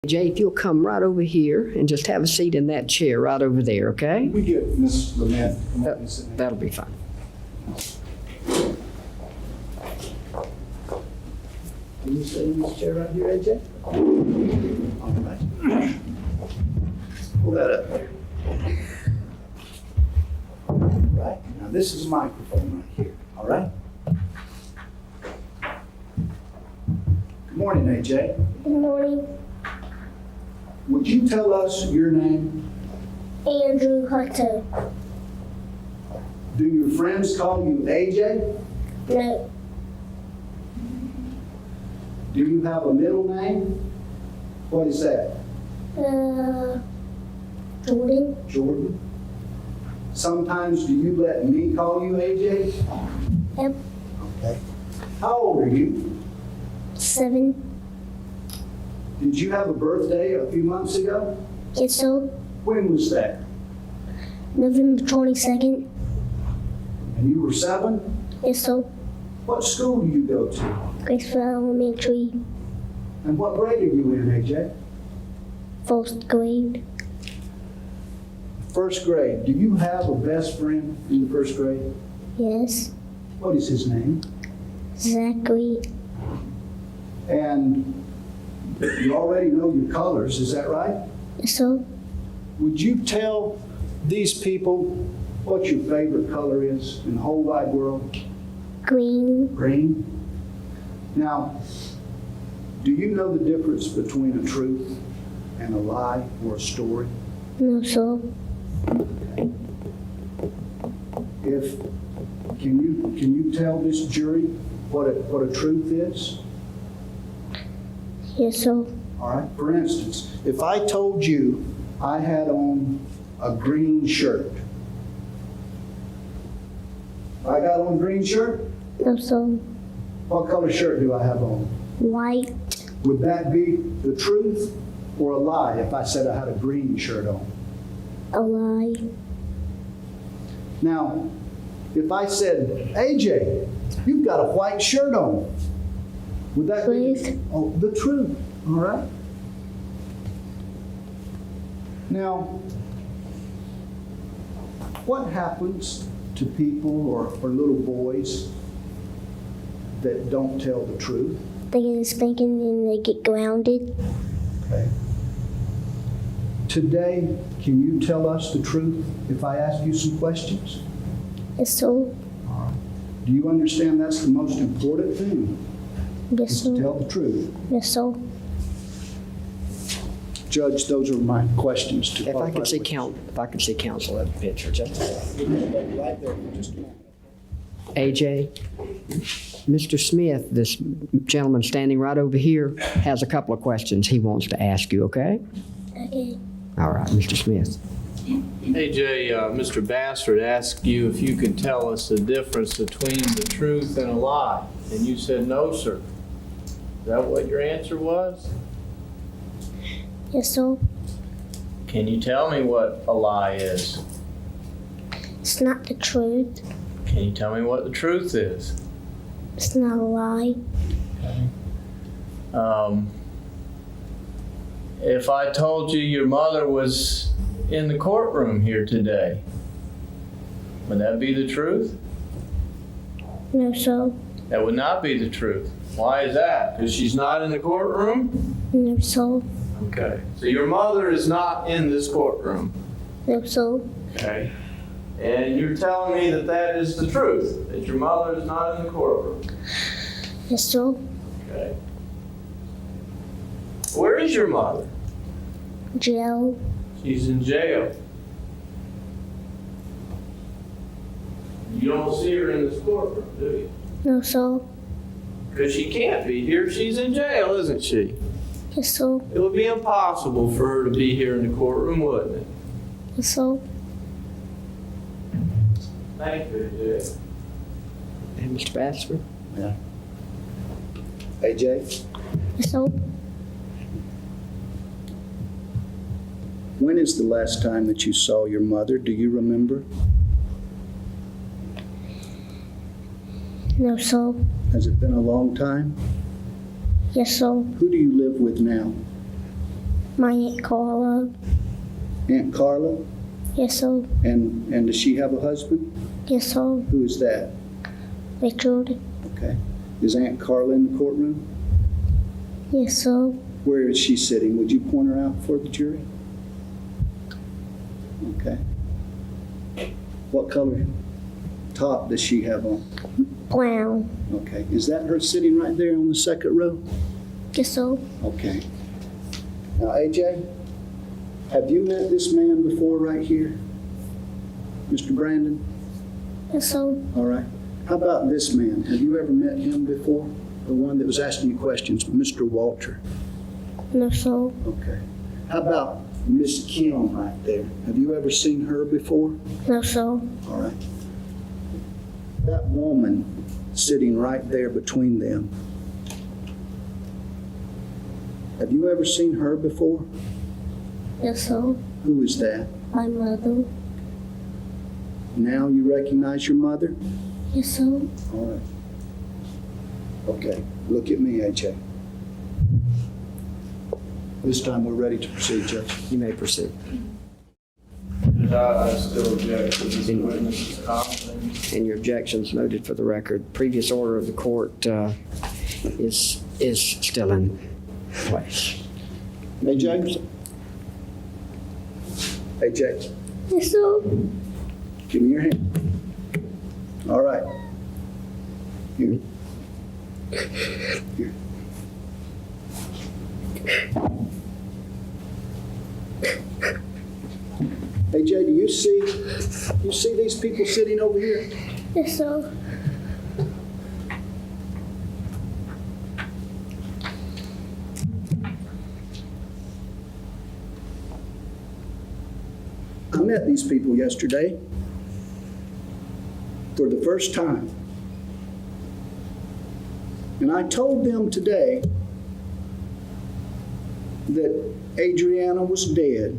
Jay, if you'll come right over here and just have a seat in that chair right over there, okay? We get Ms. Lamette to come up and sit down. That'll be fine. Can you sit in this chair right here, AJ? All right. Pull that up there. All right. Now this is a microphone right here. All right. Good morning, AJ. Good morning, Would you tell us your name? Andrew Hutto. Do your friends call you AJ? No, Do you have a middle name? What is that? Jordan. Jordan? Sometimes do you let me call you AJ? Yep, Okay. How old are you? 7. Did you have a birthday a few months ago? Yes, so When was that? November 22nd. And you were 7? Yes, so What school do you go to? Graceville Elementary, And what grade are you in, AJ? 1st grade. First grade. Do you have a best friend in the first grade? Yes, What is his name? Zachary. And you already know your colors, is that right? Yes, so Would you tell these people what your favorite color is in the whole wide world? green. Green. Now, do you know the difference between a truth and a lie or a story? No, so Can you tell this jury what a truth is? yes, so All right. For instance, if I told you I had on a green shirt, I got on a green shirt. no, so What color shirt do I have on? white. Would that be the truth or a lie if I said I had a green shirt on? A lie. Now, if I said, AJ, you've got a white shirt on, would that Truth. be the truth? All right. Now, what happens to people or little boys that don't tell the truth? They get a spanking and they get grounded. Okay. Today, can you tell us the truth if I ask you some questions? Yes, so Do you understand that's the most important thing? yes, Is to so tell the truth. yes, so Judge, those are my questions to If I could see qualified counsel at the picture, just a second. witnesses. Right there for just a moment. AJ, Mr. Smith, this gentleman standing right over here, has a couple of questions he wants to ask you, okay? okay. All right, Mr. Smith. AJ, Mr. Bassard asked you if you could tell us the difference between the truth and a lie, and you said no, sir. Is that what your answer was? Yes, so Can you tell me what a lie is? it's not the truth. Can you tell me what the truth is? It's not a lie. If I told you your mother was in the courtroom here today, would that be the truth? No, so That would not be the truth. Why is that? Because she's not in the courtroom? no, so Okay. So your mother is not in this courtroom. no, so Okay. And you're telling me that that is the truth, that your mother is not in the courtroom. yes, so Okay. Where is your mother? jail. She's in jail. You don't see her in this courtroom, do you? No, so Because she can't be here. She's in jail, isn't she? yes, so It would be impossible for her to be here in the courtroom, wouldn't it? yes, so Thank you, Jay. And Mr. Bassford? Yeah. AJ, yes, so when is the last time that you saw your mother? Do you remember? no, so Has it been a long time? yes, so Who do you live with now? My Aunt Carla. Aunt Carla? Yes, sir. And does she have a husband? Yes, sir. Who is that? Richard. Okay. Is Aunt Carla in the courtroom? Yes, sir. Where is she sitting? Would you point her out for the jury? Okay. What color top does she have on? Brown. Okay. Is that her sitting right there on the second row? Yes, sir. Okay. Now, AJ, have you met this man before right here? Mr. Brandon? Yes, sir. All right. How about this man? Have you ever met him before? The one that was asking you questions, Mr. Walter. No, sir. Okay. How about Miss Kim right there? Have you ever seen her before? No, sir. All right. That woman sitting right there between them. Have you ever seen her before? Yes, sir. Who is that? My mother. Now you recognize your mother? Yes, sir. All right. Okay. Look at me, AJ. This time we're ready to proceed, Judge. You may proceed. I still object to this witness's comments. And your objections noted for the record. Previous order of the court is still in place. AJ? AJ, Yes, sir. give me your hand. All right. Here. Here. AJ, do you see these people sitting over here? Yes, sir. I met these people yesterday for the first time. And I told them today that Adrianna was dead.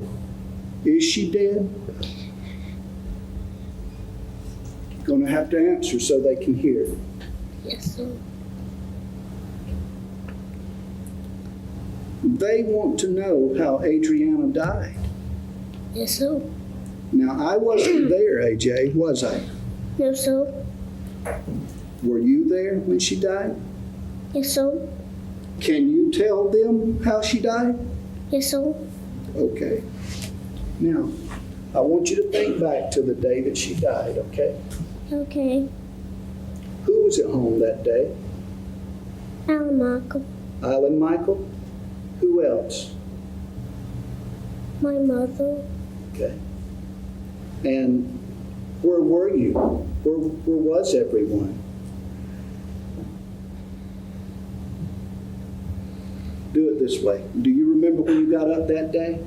Is she dead? Going to have to answer so they can hear. Yes, sir. They want to know how Adrianna died. Yes, sir. Now, I wasn't there, AJ, was I? No, sir. Were you there when she died? Yes, sir. Can you tell them how she died? Yes, sir. Okay. Now, I want you to think back to the day that she died, okay? Okay. Who was at home that day? Alan Michael. Island Michael? Who else? My mother. Okay. And where were you? Where was everyone? Do it this way. Do you remember when you got up that day?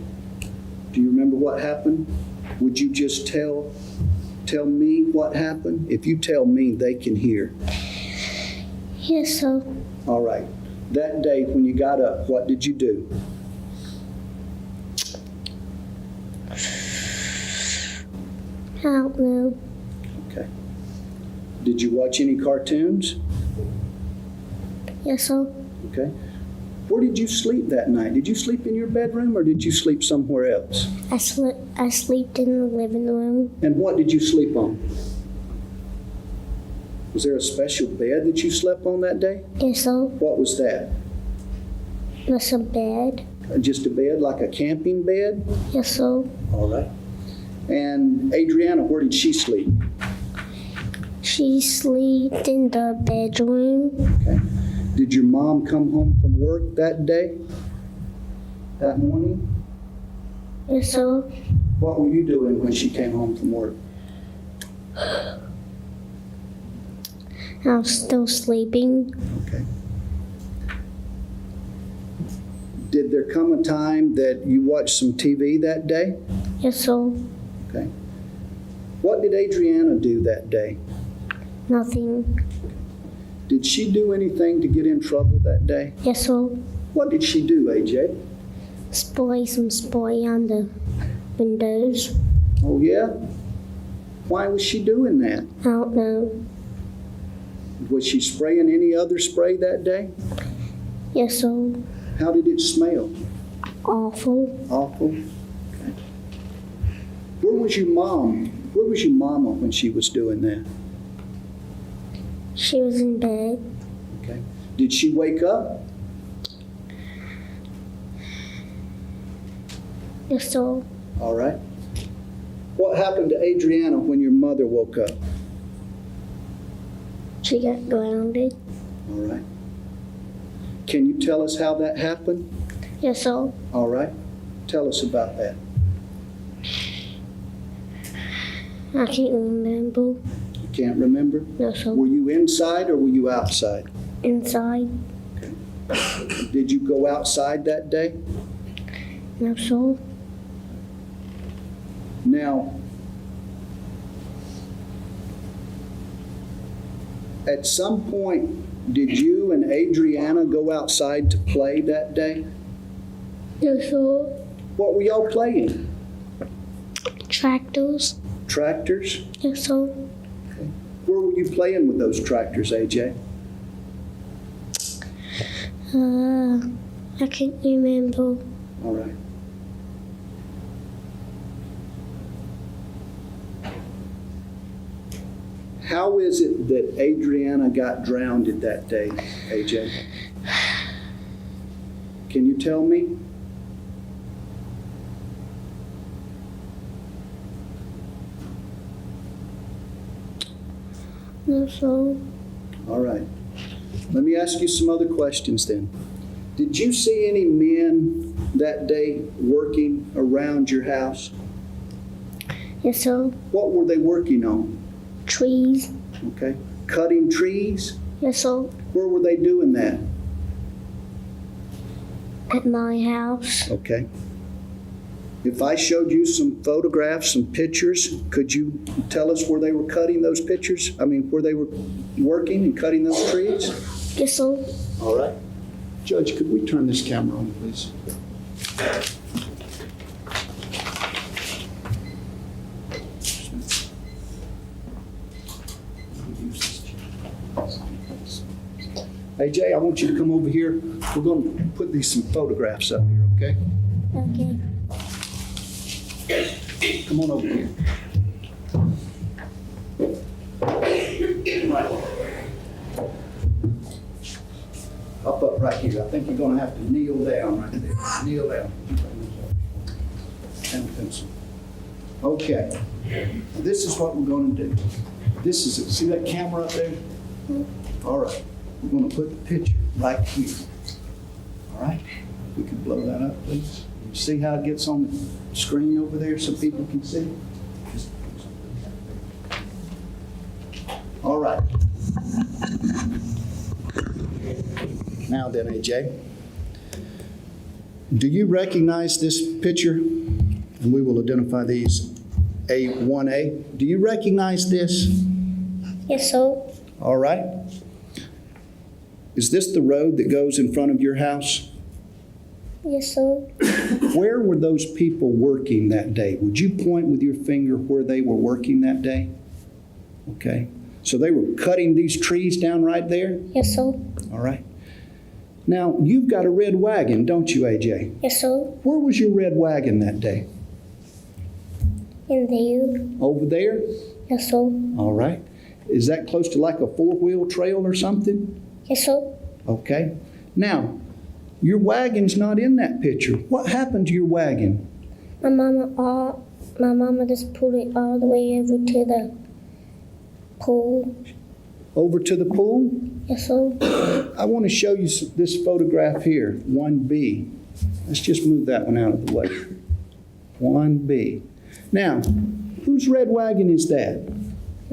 Do you remember what happened? Would you just tell me what happened? If you tell me, they can hear. Yes, sir. All right. That day when you got up, what did you do? I don't know. Okay. Did you watch any cartoons? Yes, sir. Okay. Where did you sleep that night? Did you sleep in your bedroom or did you sleep somewhere else? I slept in the living room. And what did you sleep on? Was there a special bed that you slept on that day? Yes, sir. What was that? There's a bed. Just a bed, like a camping bed? Yes, sir. All right. And Adrianna, where did she sleep? She slept in the bedroom. Okay. Did your mom come home from work that day? That morning? Yes, sir. What were you doing when she came home from work? I was still sleeping. Okay. Did there come a time that you watched some TV that day? Yes, sir. Okay. What did Adrianna do that day? Nothing. Did she do anything to get in trouble that day? Yes, sir. What did she do, AJ? Spray some spray on the windows. Oh, yeah? Why was she doing that? I don't know. Was she spraying any other spray that day? Yes, sir. How did it smell? Awful. Awful? Okay. Where was your mom? Where was your mama when she was doing that? She was in bed. Okay. Did she wake up? Yes, sir. All right. What happened to Adrianna when your mother woke up? She got grounded. All right. Can you tell us how that happened? Yes, sir. All right. Tell us about that. I can't remember. You can't remember? No, sir. Were you inside or were you outside? Inside. Did you go outside that day? No, sir. Now, at some point, did you and Adrianna go outside to play that day? Yes, sir. What were y'all playing? Tractors. Tractors? Yes, sir. Where were you playing with those tractors, AJ? I can't remember. All right. How is it that Adrianna got drowned that day, AJ? Can you tell me? No, sir. All right. Let me ask you some other questions then. Did you see any men that day working around your house? Yes, sir. What were they working on? Trees. Okay. Cutting trees? Yes, sir. Where were they doing that? At my house. Okay. If I showed you some photographs, some pictures, could you tell us where they were cutting those pictures? I mean, where they were working and cutting those trees? Yes, sir. All right. Judge, could we turn this camera on, please? AJ, I want you to come over here. We're going to put some photographs up here, okay? Okay. Come on over here. Right. Up right here. I think you're going to have to kneel down right there. Kneel down. And a pencil. Okay. This is what we're going to do. This is it. See that camera up there? All right. We're going to put the picture right here. All right? We can blow that up, please. See how it gets on the screen over there so people can see? All right. Now then, AJ, do you recognize this picture? And we will identify these A1A. Do you recognize this? Yes, sir. All right. Is this the road that goes in front of your house? Yes, sir. Where were those people working that day? Would you point with your finger where they were working that day? Okay. So they were cutting these trees down right there? Yes, sir. All right. Now, you've got a red wagon, don't you, AJ? Yes, sir. Where was your red wagon that day? In there. Over there? Yes, sir. All right. Is that close to like a four-wheel trail or something? Yes, sir. Okay. Now, your wagon's not in that picture. What happened to your wagon? My mama just pulled it all the way over to the pool. Over to the pool? Yes, sir. I want to show you this photograph here, 1B. Let's just move that one out of the way. 1B. Now, whose red wagon is that?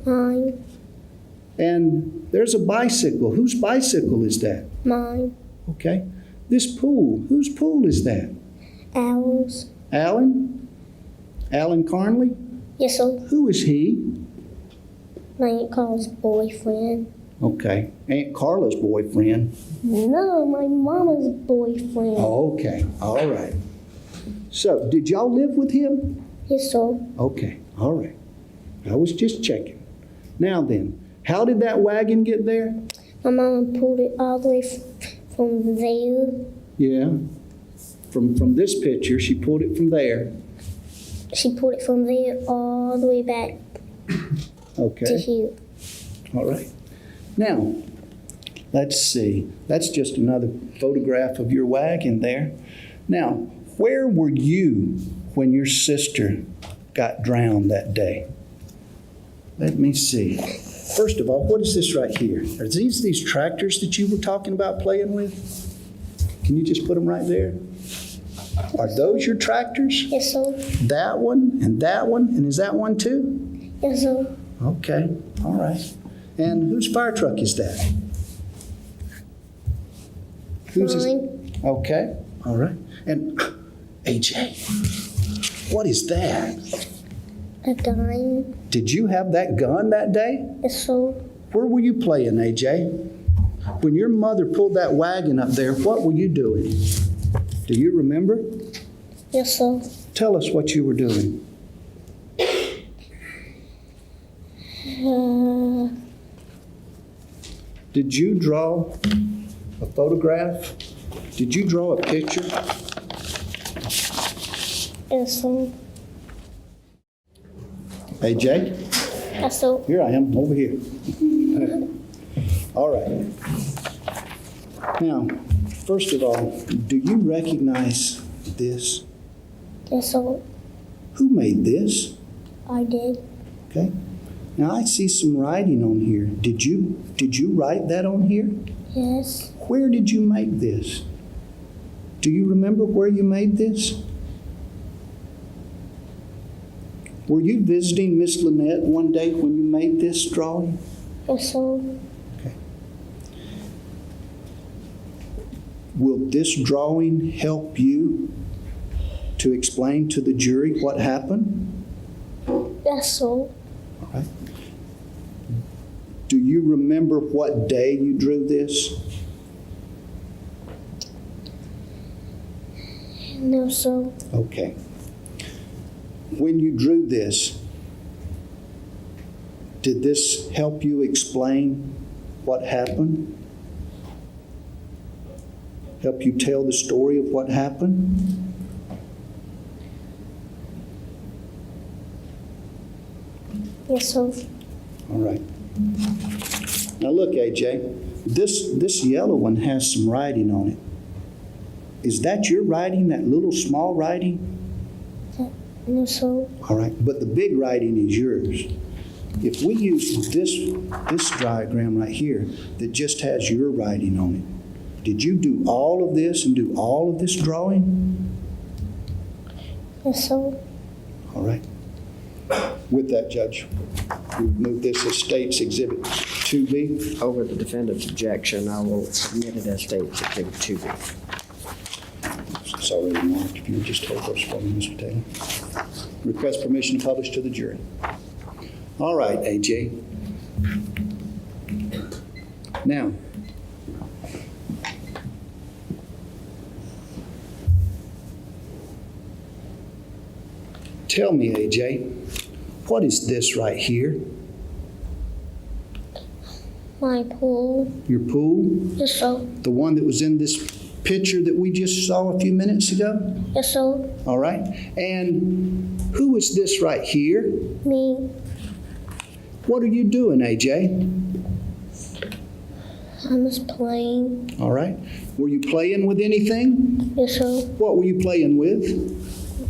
Mine. And there's a bicycle. Whose bicycle is that? Mine. Okay. This pool, whose pool is that? Ours. Alan? Alan Carnley? Yes, sir. Who is he? My Aunt Carla's boyfriend. Okay. Aunt Carla's boyfriend. No, my mama's boyfriend. Okay. All right. So, did y'all live with him? Yes, sir. Okay. All right. I was just checking. Now then, how did that wagon get there? My mama pulled it all the way from there. Yeah. From this picture, she pulled it from there. She pulled it from there all the way back to Okay, here. all right. Now, let's see. That's just another photograph of your wagon there. Now, where were you when your sister got drowned that day? Let me see. First of all, what is this right here? Are these tractors that you were talking about playing with? Can you just put them right there? Are those your tractors? Yes, sir. That one, and is that one too? Yes, sir. Okay, all right. And whose fire truck is that? Whose is? Mine. Okay, all right. And AJ, what is that? A gun. Did you have that gun that day? Yes, sir. Where were you playing, AJ? When your mother pulled that wagon up there, what were you doing? Do you remember? Yes, sir. Tell us what you were doing. Did you draw a photograph? Did you draw a picture? Yes, sir. AJ, Yes, sir. here I am, over here. All right. Now, first of all, do you recognize this? Yes, sir. Who made this? I did. Okay. Now I see some writing on here. Did you write that on here? Yes. Where did you make this? Do you remember where you made this? Were you visiting Miss Lynette one day when you made this drawing? Yes, sir. Okay. Will this drawing help you to explain to the jury what happened? Yes, sir. All right. Do you remember what day you drew this? No, sir. Okay. When you drew this, did this help you explain what happened? Help you tell the story of what happened? Yes, sir. All right. Now look, AJ, this yellow one has some writing on it. Is that your writing, that little small writing? No, sir. All right, but the big writing is yours. If we use this diagram right here that just has your writing on it, did you do all of this and do all of this drawing? Yes, sir. All right. With that, Judge, we move this as State's Exhibit 2B. Over the defendant's objection, I will submit it as State's Exhibit 2B. It's already marked. If you would just hold those for me, Mr. Taylor. Request permission to publish to the jury. All right, AJ. Now, tell me, AJ, what is this right here? My pool. Your pool? Yes, sir. The one that was in this picture that we just saw a few minutes ago? Yes, sir. All right. And who is this right here? Me. What are you doing, AJ? I'm just playing. All right. Were you playing with anything? Yes, sir. What were you playing with?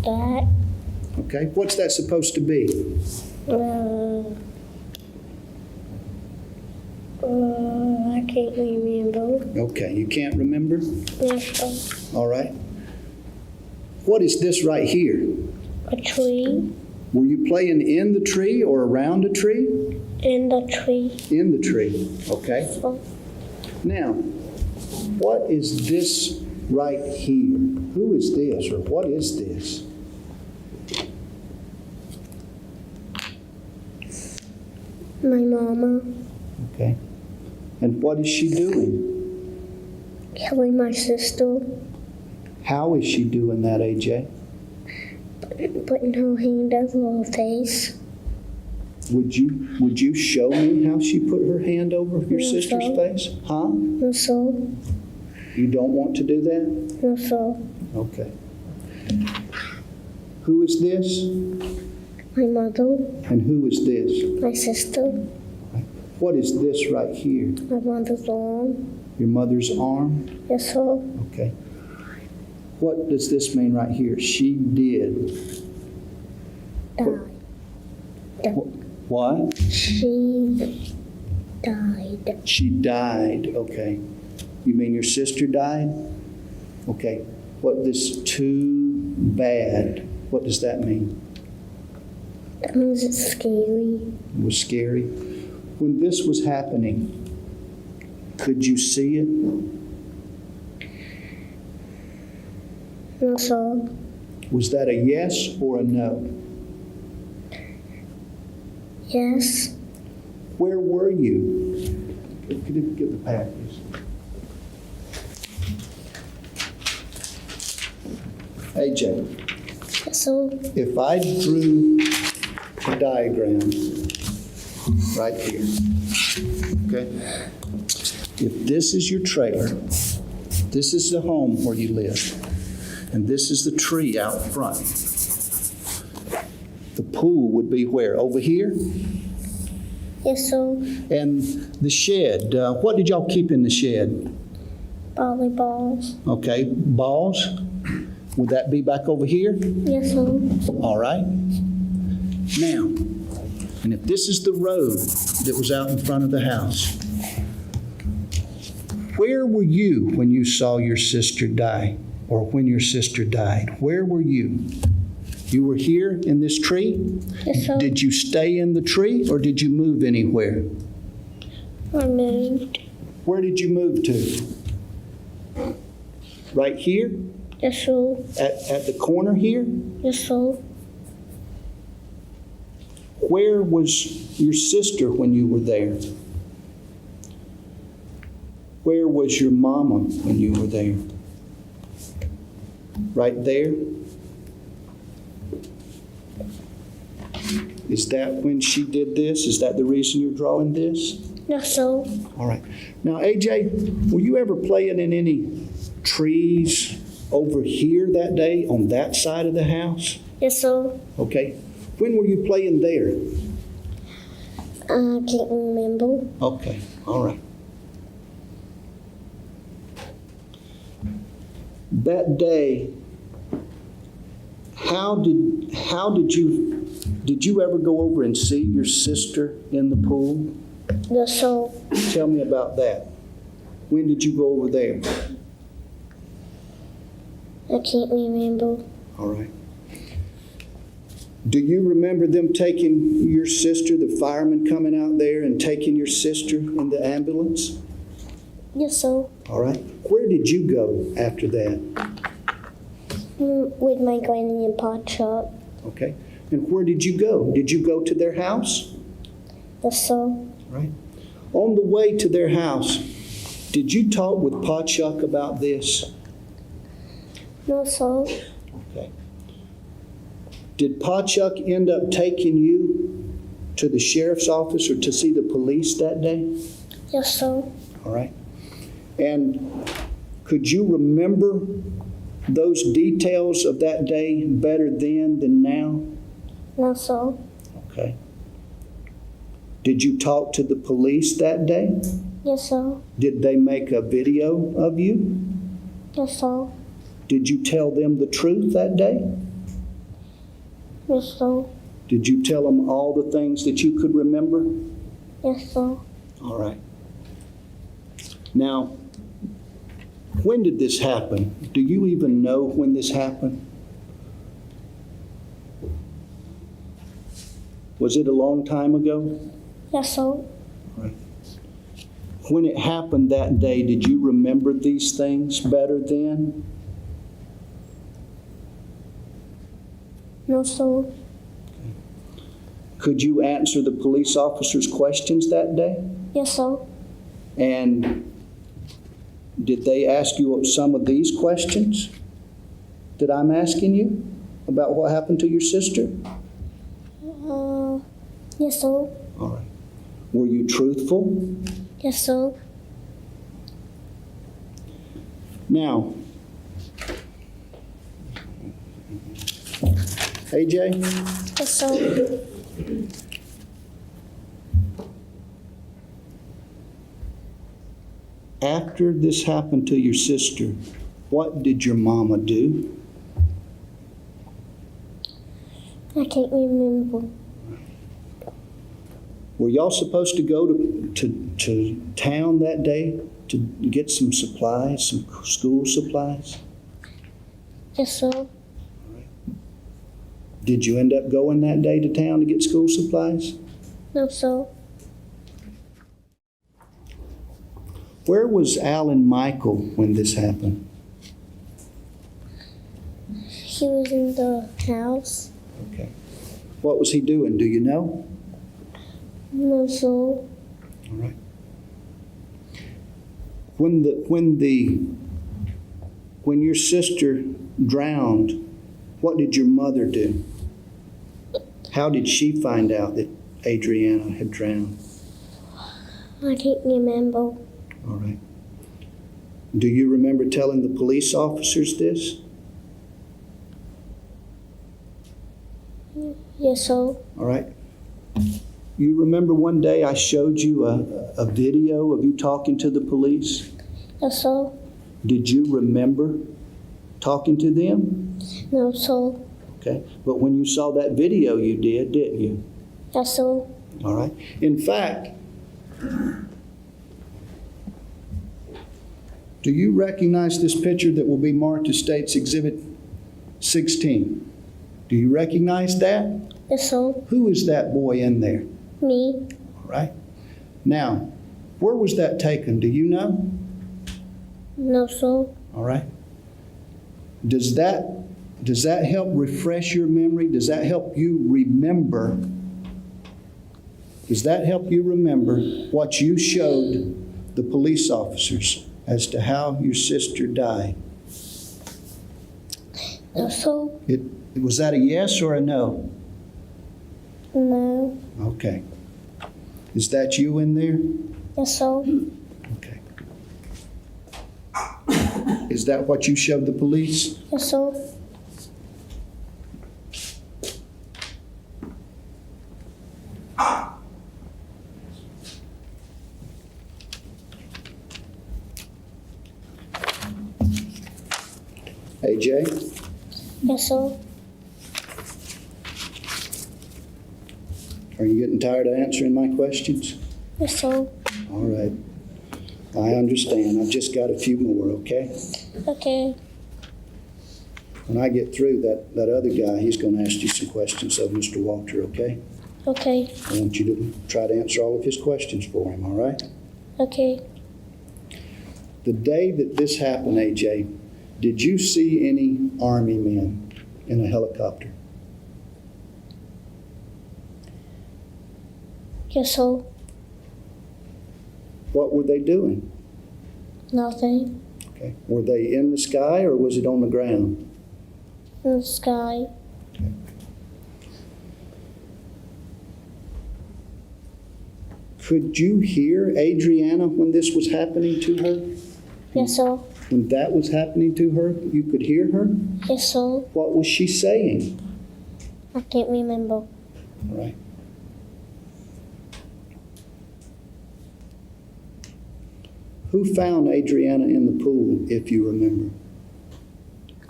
That. Okay. What's that supposed to be? I can't remember. Okay. You can't remember? Yes, sir. All right. What is this right here? A tree. Were you playing in the tree or around a tree? In the tree. In the tree. Okay. So, Now, what is this right here? Who is this or what is this? my mama. Okay. And what is she doing? Killing my sister. How is she doing that, AJ? Putting her hand over her face. Would you show me how she put her hand over your No, sister's sir. face? Huh? No, sir. You don't want to do that? No, sir. Okay. Who is this? My mother, And who is this? my sister, What is this right here? my mother's arm. Your mother's arm? Yes, sir. Okay. What does this mean right here? She did. Died. What? She died. She died. Okay. You mean your sister died? Okay. What does too bad? What does that mean? That means it's scary. It was scary. When this was happening, could you see it? No, sir. Was that a yes or a no? Yes. Where were you? Could you give the pad, please? AJ, Yes, sir. if I drew a diagram right here, okay? If this is your trailer, this is the home where you live, and this is the tree out front, the pool would be where? Over here? Yes, sir. And the shed, what did y'all keep in the shed? Volleyballs. Okay, balls? Would that be back over here? Yes, sir. All right. Now, and if this is the road that was out in front of the house, where were you when you saw your sister die, or when your sister died? Where were you? You were here in this tree? Yes, sir. Did you stay in the tree, or did you move anywhere? I moved. Where did you move to? Right here? Yes, sir. At the corner here? Yes, sir. Where was your sister when you were there? Where was your mama when you were there? Right there? Is that when she did this? Is that the reason you're drawing this? Yes, sir. All right. Now, AJ, were you ever playing in any trees over here that day on that side of the house? Yes, sir. Okay. When were you playing there? I can't remember. Okay. All right. That day, did you ever go over and see your sister in the pool? Yes, sir. Tell me about that. When did you go over there? I can't remember. All right. Do you remember them taking your sister, the firemen coming out there and taking your sister in the ambulance? Yes, sir. All right. Where did you go after that? With my granny and pa truck. Okay. And where did you go? Did you go to their house? Yes, sir. Right. On the way to their house, did you talk with Pa Chuck about this? No, sir. Okay. Did Pa Chuck end up taking you to the sheriff's office or to see the police that day? Yes, sir. All right. And could you remember those details of that day better then than now? No, sir. Okay. Did you talk to the police that day? Yes, sir. Did they make a video of you? Yes, sir. Did you tell them the truth that day? Yes, sir. Did you tell them all the things that you could remember? Yes, sir. All right. Now, when did this happen? Do you even know when this happened? Was it a long time ago? Yes, sir. Right. When it happened that day, did you remember these things better then? No, sir. Could you answer the police officer's questions that day? Yes, sir. And did they ask you some of these questions that I'm asking you about what happened to your sister? Yes, sir. All right. Were you truthful? Yes, sir. Now, AJ? Yes, sir. After this happened to your sister, what did your mama do? I can't remember. Were y'all supposed to go to town that day to get some supplies, some school supplies? Yes, sir. Did you end up going that day to town to get school supplies? No, sir. Where was Alan Michael when this happened? He was in the house. Okay. What was he doing? Do you know? No, sir. All right. When your sister drowned, what did your mother do? How did she find out that Adrianna had drowned? I can't remember. All right. Do you remember telling the police officers this? Yes, sir. All right. You remember one day I showed you a video of you talking to the police? Yes, sir. Did you remember talking to them? No, sir. Okay. But when you saw that video, you did, didn't you? Yes, sir. All right. In fact, do you recognize this picture that will be marked as State's Exhibit 16? Do you recognize that? Yes, sir. Who is that boy in there? Me. All right. Now, where was that taken? Do you know? No, sir. All right. Does that help refresh your memory? Does that help you remember? Does that help you remember what you showed the police officers as to how your sister died? No, sir. Was that a yes or a no? No. Okay. Is that you in there? Yes, sir. Okay. Is that what you showed the police? Yes, sir. AJ? Yes, sir. Are you getting tired of answering my questions? Yes, sir. All right. I understand. I've just got a few more, okay? Okay. When I get through, that other guy, he's going to ask you some questions of Mr. Walter, okay? Okay. I want you to try to answer all of his questions for him, all right? Okay. The day that this happened, AJ, did you see any Army men in a helicopter? Yes, sir. What were they doing? Nothing. Okay. Were they in the sky or was it on the ground? In the sky. Could you hear Adrianna when this was happening to her? Yes, sir. When that was happening to her, you could hear her? Yes, sir. What was she saying? I can't remember. All right. Who found Adrianna in the pool, if you remember?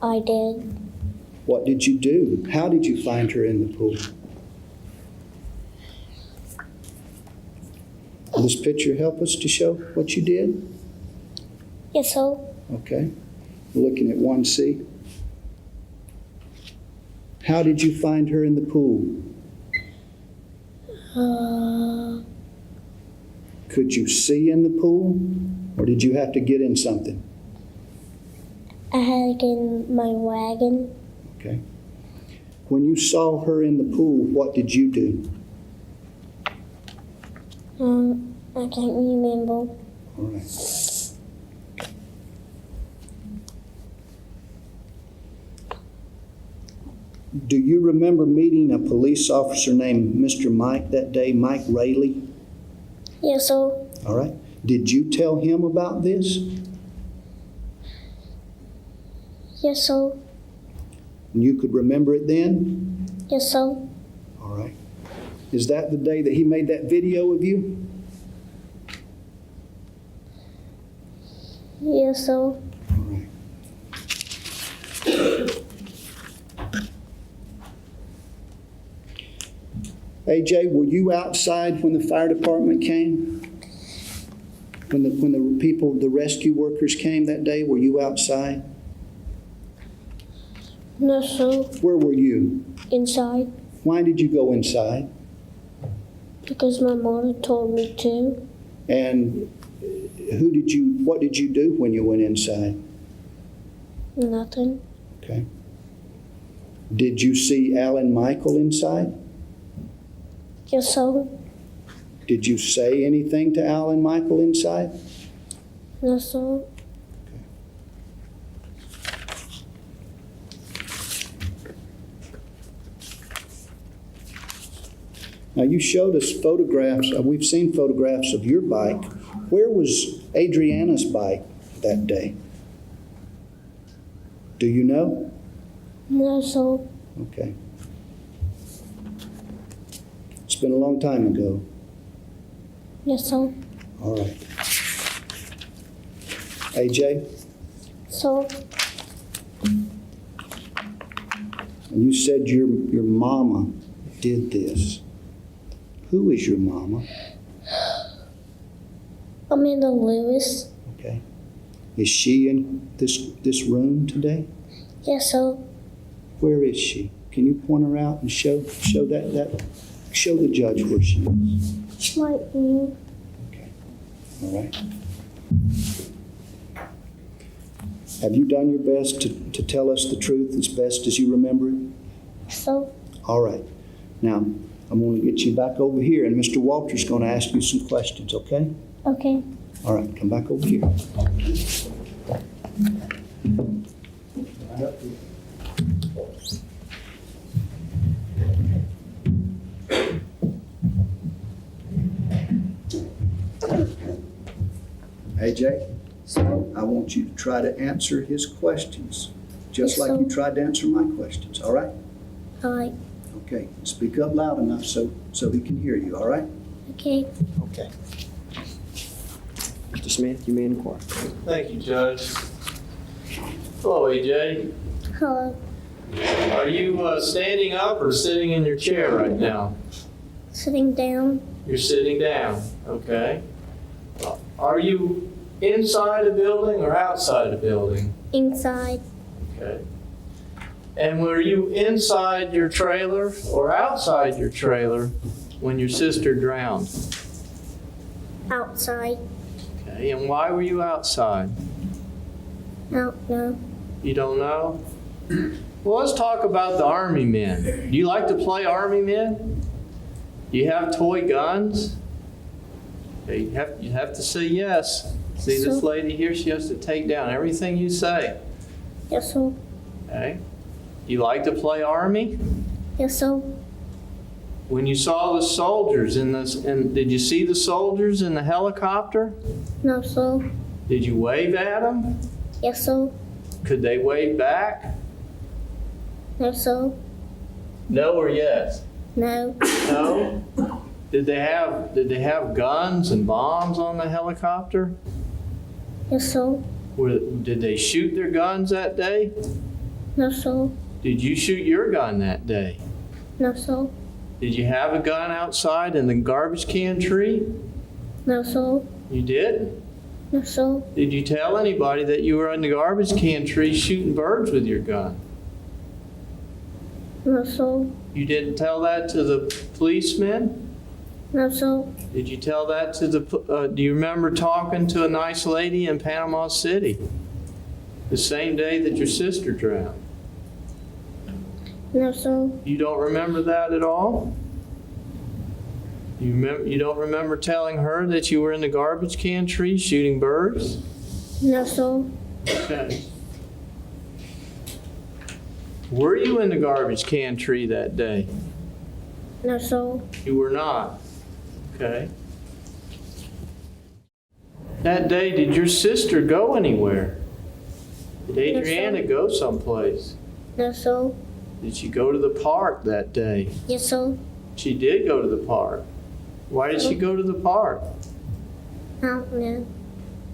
I did. What did you do? How did you find her in the pool? Will this picture help us to show what you did? Yes, sir. Okay. We're looking at 1C. How did you find her in the pool? Could you see in the pool? Or did you have to get in something? I had to get in my wagon. Okay. When you saw her in the pool, what did you do? I can't remember. All right. Do you remember meeting a police officer named Mr. Mike that day, Mike Rayleigh? Yes, sir. All right. Did you tell him about this? Yes, sir. And you could remember it then? Yes, sir. All right. Is that the day that he made that video of you? Yes, sir. All right. AJ, were you outside when the fire department came? When the people, the rescue workers came that day, were you outside? No, sir. Where were you? Inside. Why did you go inside? Because my mother told me to. And what did you do when you went inside? Nothing. Okay. Did you see Alan Michael inside? Yes, sir. Did you say anything to Alan Michael inside? No, sir. Now, you showed us photographs, we've seen photographs of your bike. Where was Adrianna's bike that day? Do you know? No, sir. Okay. It's been a long time ago. Yes, sir. All right. AJ, So, you said your mama did this. Who is your mama? Amanda Lewis. Okay. Is she in this room today? Yes, sir. Where is she? Can you point her out and show the judge where she is? Right here. Okay. All right. Have you done your best to tell us the truth as best as you remember it? So, All right. Now, I'm going to get you back over here, and Mr. Walter's going to ask you some questions, okay? okay. All right, come back over here. AJ, So, I want you to try to answer his questions, just Yes, like sir. you tried to answer my questions, all right? alright. Okay, speak up loud enough so he can hear you, all right? Okay. Okay. Mr. Smith, you may inquire. Thank you, Judge. Hello, AJ. Hello. Are you standing up or sitting in your chair right now? Sitting down. You're sitting down, okay. Are you inside a building or outside a building? Inside. Okay. And were you inside your trailer or outside your trailer when your sister drowned? Outside. Okay, and why were you outside? Out now. You don't know? Well, let's talk about the Army men. Do you like to play Army men? Do you have toy guns? Okay, you have to say yes. See this So- lady here? She has to take down everything you say. Yes, sir. Okay? Do you like to play Army? Yes, sir. When you saw the soldiers did you see the soldiers in the helicopter? No, sir. Did you wave at them? Yes, sir. Could they wave back? No, sir. No or yes? No. No? Did they have guns and bombs on the helicopter? Yes, sir. Did they shoot their guns that day? No, sir. Did you shoot your gun that day? No, sir. Did you have a gun outside in the garbage can tree? No, sir. You did? No, sir. Did you tell anybody that you were in the garbage can tree shooting birds with your gun? No, sir. You didn't tell that to the policemen? No, sir. Did you tell that to do you remember talking to a nice lady in Panama City the same day that your sister drowned? No, sir. You don't remember that at all? You don't remember telling her that you were in the garbage can tree shooting birds? No, sir. Okay. Were you in the garbage can tree that day? No, sir. You were not. Okay. That day, did your sister go anywhere? Did Yes, sir. Adrianna go someplace? No, sir. Did she go to the park that day? Yes, sir. She did go to the park. Why did she go to the park? I don't know.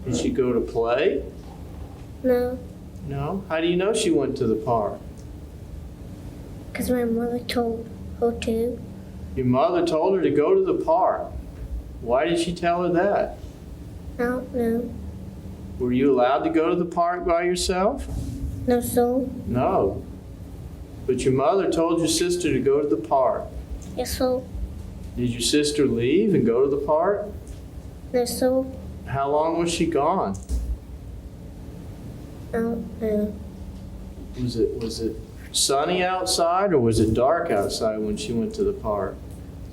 Did she go to play? No, No. How do you know she went to the park? because my mother told her to. Your mother told her to go to the park. Why did she tell her that? I don't know. Were you allowed to go to the park by yourself? No, sir. No. But your mother told your sister to go to the park. Yes, sir. Did your sister leave and go to the park? No, sir. How long was she gone? I don't know. Was it sunny outside or was it dark outside when she went to the park?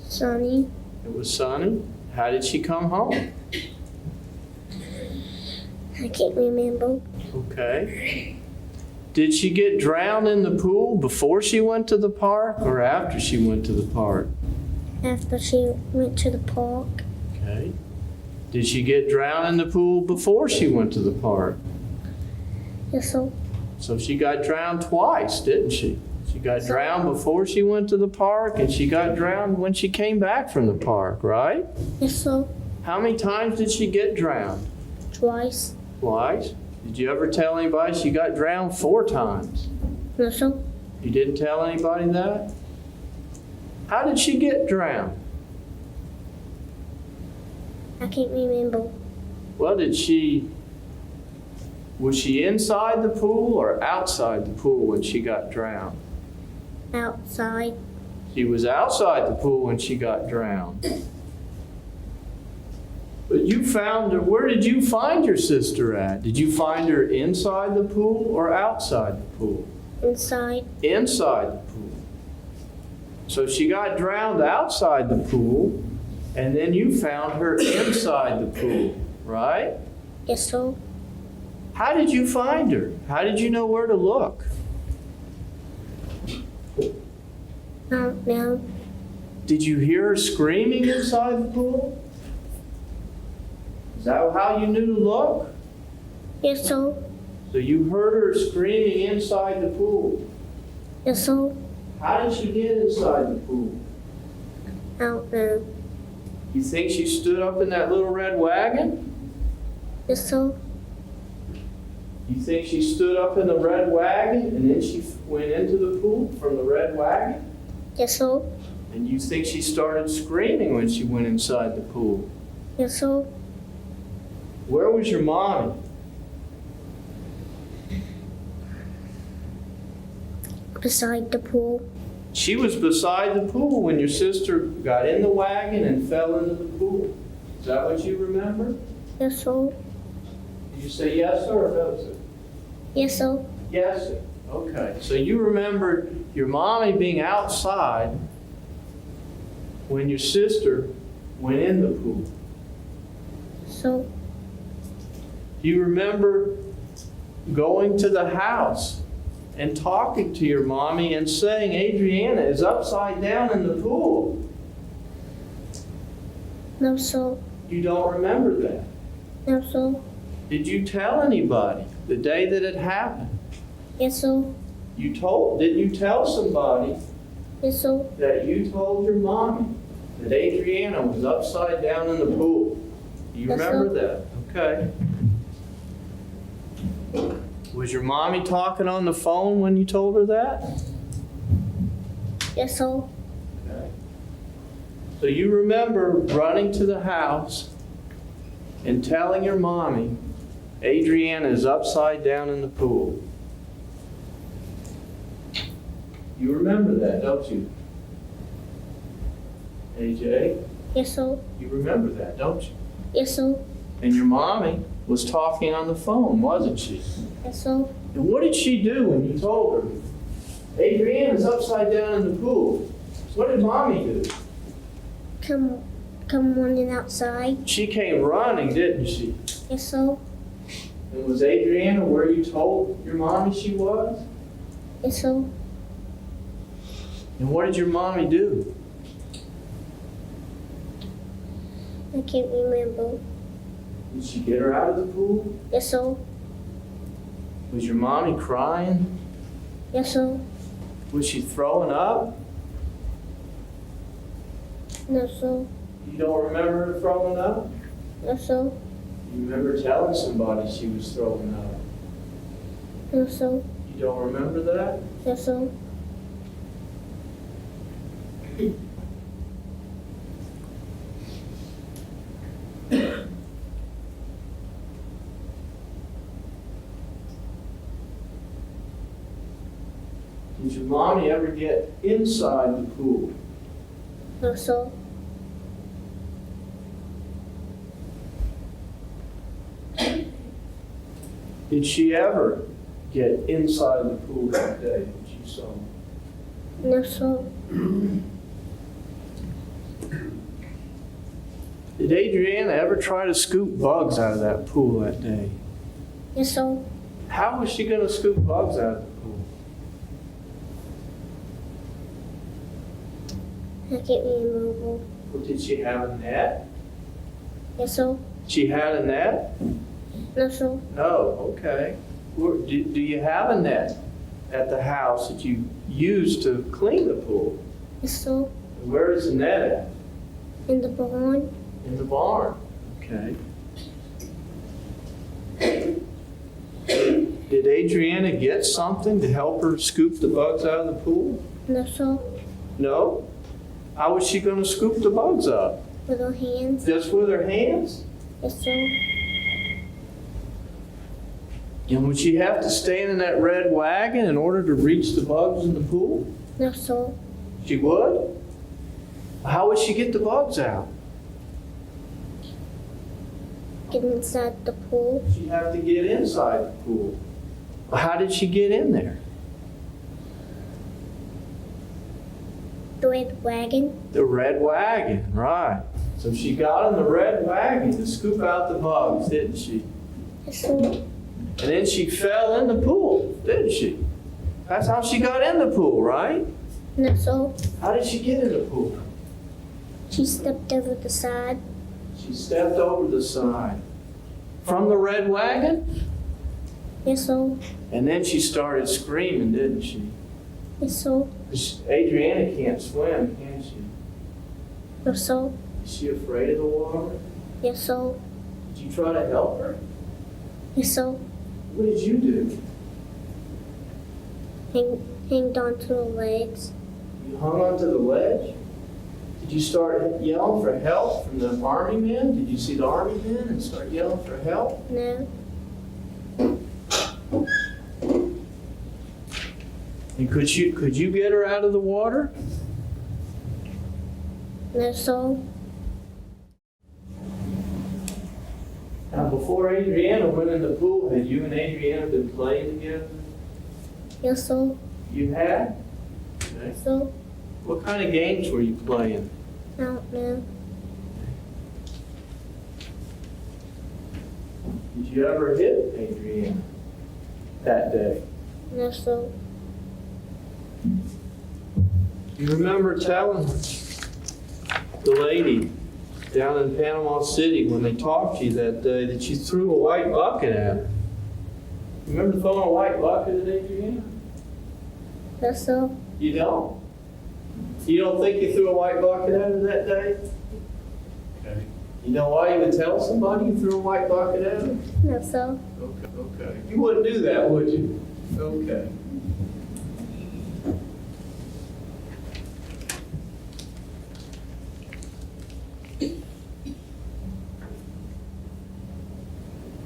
Sonny. It was sunny. How did she come home? I can't remember. Okay. Did she get drowned in the pool before she went to the park or after she went to the park? After she went to the park. Okay. Did she get drowned in the pool before she went to the park? Yes, sir. So she got drowned twice, didn't she? She got drowned before she went to the park and she got drowned when she came back from the park, right? Yes, sir. How many times did she get drowned? Twice. Twice. Did you ever tell anybody she got drowned 4 times? No, sir. You didn't tell anybody that? How did she get drowned? I can't remember. Well, was she inside the pool or outside the pool when she got drowned? Outside. She was outside the pool when she got drowned. But you found her, where did you find your sister at? Did you find her inside the pool or outside the pool? Inside. Inside the pool. So she got drowned outside the pool, and then you found her inside the pool, right? Yes, sir. How did you find her? How did you know where to look? I don't know. Did you hear her screaming inside the pool? Is that how you knew to look? Yes, sir. So you heard her screaming inside the pool. Yes, sir. How did she get inside the pool? I don't know. You think she stood up in that little red wagon? Yes, sir. You think she stood up in the red wagon and then she went into the pool from the red wagon? Yes, sir. And you think she started screaming when she went inside the pool? Yes, sir. Where was your mommy? Beside the pool. She was beside the pool when your sister got in the wagon and fell into the pool. Is that what you remember? Yes, sir. Did you say yes, sir, or no, sir? Yes, sir. Yes, sir. Okay. So you remember your mommy being outside when your sister went in the pool. So, Do you remember going to the house and talking to your mommy and saying, Adrianna is upside down in the pool? no, sir. You don't remember that. No, sir. Did you tell anybody the day that it happened? Yes, sir. Didn't you tell somebody Yes, sir. that you told your mommy that Adrianna was upside down in the pool? Do you Yes, remember sir. that? Okay. Was your mommy talking on the phone when you told her that? Yes, sir. Okay. So you remember running to the house and telling your mommy, Adrianna is upside down in the pool. You remember that, don't you? AJ, Yes, sir. you remember that, don't you? Yes, sir. And your mommy was talking on the phone, wasn't she? Yes, sir. And what did she do when you told her, Adrianna's upside down in the pool? What did mommy do? Come running outside. She came running, didn't she? Yes, sir. And was Adrianna where you told your mommy she was? Yes, sir. And what did your mommy do? I can't remember. Did she get her out of the pool? Yes, sir. Was your mommy crying? Yes, sir. Was she throwing up? No, sir. You don't remember her throwing up? Yes, sir. You remember telling somebody she was throwing up? No, sir. You don't remember that? Yes, sir. Did your mommy ever get inside the pool? No, sir. Did she ever get inside the pool that day that you saw? No, sir. Did Adrianna ever try to scoop bugs out of that pool that day? Yes, sir. How was she going to scoop bugs out of the pool? I get me immobile. Well, did she have a net? Yes, sir. She had a net? No, sir. No, okay. Do you have a net at the house that you use to clean the pool? Yes, sir. And where is the net at? In the barn. In the barn. Okay. Did Adrianna get something to help her scoop the bugs out of the pool? No, sir. No? How was she going to scoop the bugs up? With her hands. Just with her hands? Yes, sir. And would she have to stand in that red wagon in order to reach the bugs in the pool? No, sir. She would? How would she get the bugs out? Get inside the pool. She'd have to get inside the pool. How did she get in there? The red wagon. The red wagon, right. So she got in the red wagon to scoop out the bugs, didn't she? Yes, sir. And then she fell in the pool, didn't she? That's how she got in the pool, right? No, sir. How did she get in the pool? She stepped over the side. She stepped over the side. From the red wagon? Yes, sir. And then she started screaming, didn't she? Yes, sir. 'Cause Adrianna can't swim, can she? No, sir. Is she afraid of the water? Yes, sir. Did you try to help her? Yes, sir. What did you do? Hanged onto her legs. You hung onto the ledge? Did you start yelling for help from the army men? Did you see the army men and start yelling for help? No. And could you get her out of the water? No, sir. Now, before Adrianna went in the pool, had you and Adrianna been playing together? Yes, sir. You had? Okay. So, What kind of games were you playing? I don't know. Did you ever hit Adrianna that day? No, sir. You remember telling the lady down in Panama City when they talked to you that day that you threw a white bucket at her? You remember throwing a white bucket at Adrianna? No, sir. You don't? You don't think you threw a white bucket at her that day? Okay. You know why you would tell somebody you threw a white bucket at her? No, sir. Okay. You wouldn't do that, would you? Okay.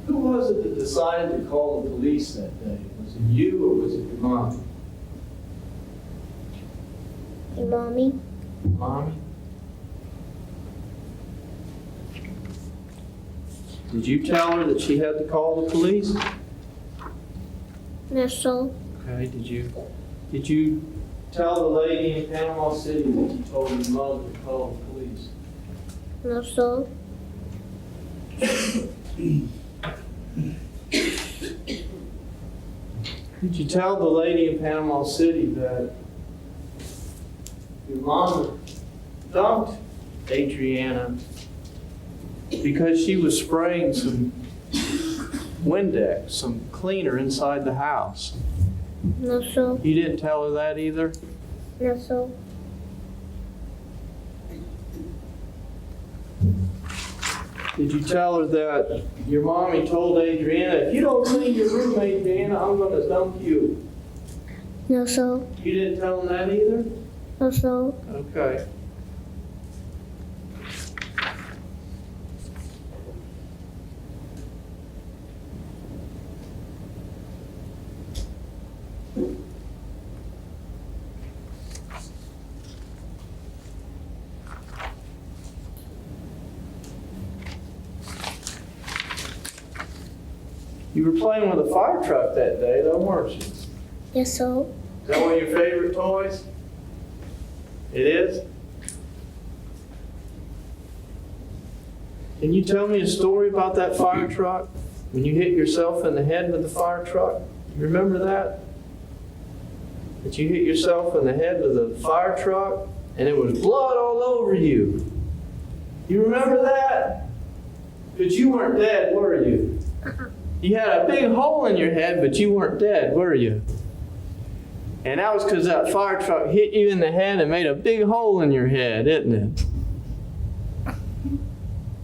Who was it that decided to call the police that day? Was it you or was it your mom? Your mommy. Mommy? Did you tell her that she had to call the police? No, sir. Okay, did you tell the lady in Panama City that you told your mother to call the police? No, sir. Did you tell the lady in Panama City that your mom dumped Adrianna because she was spraying some Windex, some cleaner inside the house? No, sir. You didn't tell her that either? No, sir. Did you tell her that your mommy told Adrianna, if you don't clean your room, Adrianna, I'm going to dump you? No, sir. You didn't tell them that either? No, sir. Okay. You were playing with a fire truck that day, though, weren't you? Is Yes, sir. that one of your favorite toys? It is? Can you tell me a story about that fire truck? When you hit yourself in the head with the fire truck? You remember that? That you hit yourself in the head with a fire truck and it was blood all over you. You remember that? But you weren't dead, were you? You had a big hole in your head, but you weren't dead, were you? And that was because that fire truck hit you in the head and made a big hole in your head, isn't it?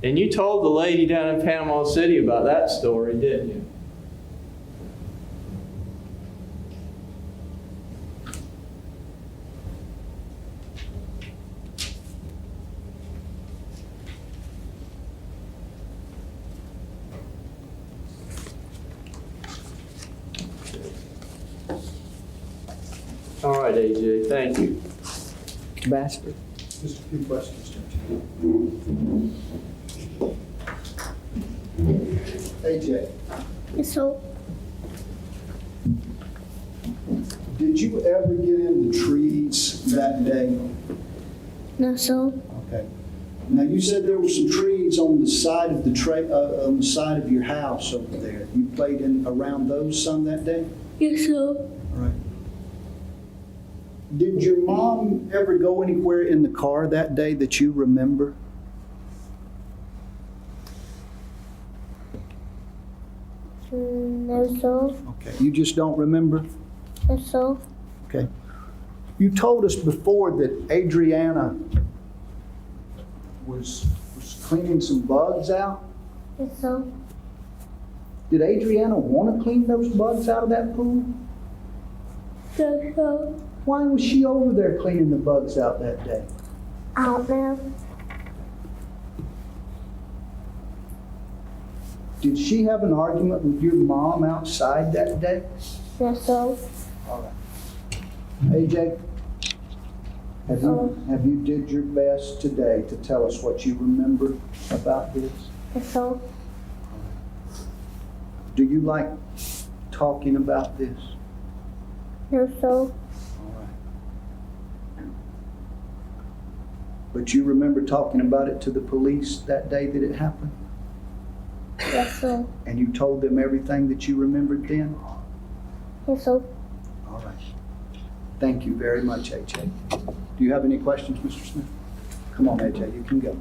And you told the lady down in Panama City about that story, didn't you? All right, AJ, thank you. Mr. Baxter? Just a few questions, Judge. AJ, Yes, sir. did you ever get in the trees that day? No, sir. Okay. Now, you said there were some trees on the side of on the side of your house over there. You played around those some that day? Yes, sir. All right. Did your mom ever go anywhere in the car that day that you remember? No, sir. Okay. You just don't remember? Yes, sir. Okay. You told us before that Adrianna was cleaning some bugs out. Yes, sir. Did Adrianna want to clean those bugs out of that pool? Yes, sir. Why was she over there cleaning the bugs out that day? I don't know. Did she have an argument with your mom outside that day? Yes, sir. All right. AJ, have you did your best today to tell us what you remember about this? Yes, sir. Do you like talking about this? No, sir. All right. But you remember talking about it to the police that day that it happened? Yes, sir. And you told them everything that you remembered then? Yes, sir. All right. Thank you very much, AJ. Do you have any questions, Mr. Smith? Come on, AJ, you can go.